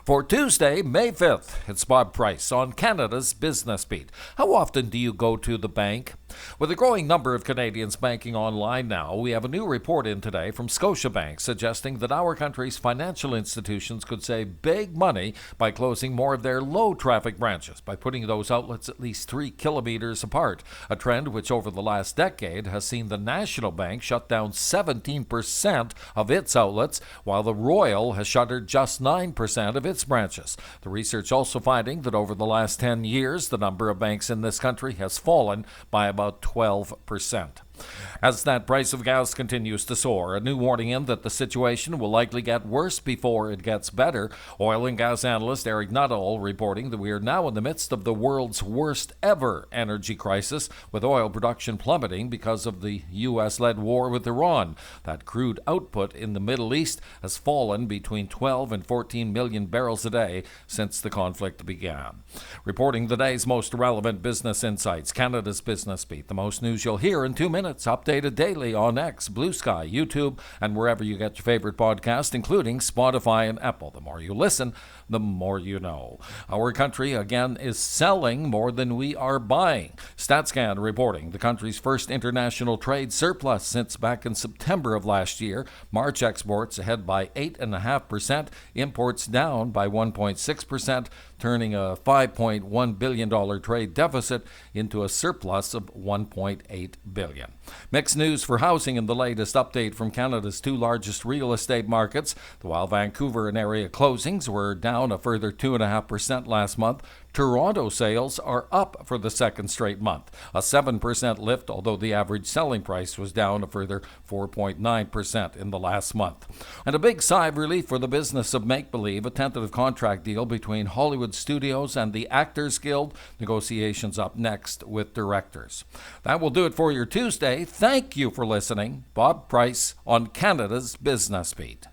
For Tuesday, May 5th, it's Bob Price on Canada's Business Beat. How often do you go to the bank? With a growing number of Canadians banking online now, we have a new report in today from Scotiabank suggesting that our country's financial institutions could save big money by closing more of their low-traffic branches, by putting those outlets at least 3 kilometers apart, a trend which over the last decade has seen the National Bank shut down 17% of its outlets, while the Royal has shuttered just 9% of its branches. The research also finding that over the last 10 years, the number of banks in this country has fallen by about 12%. As that price of gas continues to soar, a new warning in that the situation will likely get worse before it gets better. Oil and gas analyst Eric Nuttall reporting that we are now in the midst of the world's worst ever energy crisis, with oil production plummeting because of the U.S.-led war with Iran. That crude output in the Middle East has fallen between 12 and 14 million barrels a day since the conflict began. Reporting the day's most relevant business insights, Canada's Business Beat. The most news you'll hear in 2 minutes, updated daily on X, Blue Sky, YouTube, and wherever you get your favorite podcast, including Spotify and Apple. The more you listen, the more you know. Our country, again, is selling more than we are buying. StatsCan reporting the country's first international trade surplus since back in September of last year. March exports ahead by 8.5%, imports down by 1.6%, turning a $5.1 billion trade deficit into a surplus of $1.8 billion. Mixed news for housing in the latest update from Canada's 2 largest real estate markets. While Vancouver and area closings were down a further 2.5% last month, Toronto sales are up for the second straight month, a 7% lift, although the average selling price was down a further 4.9% in the last month. And a big sigh of relief for the business of make-believe, a tentative contract deal between Hollywood studios and the Actors Guild. Negotiations up next with directors. That will do it for your Tuesday. Thank you for listening. Bob Price on Canada's Business Beat.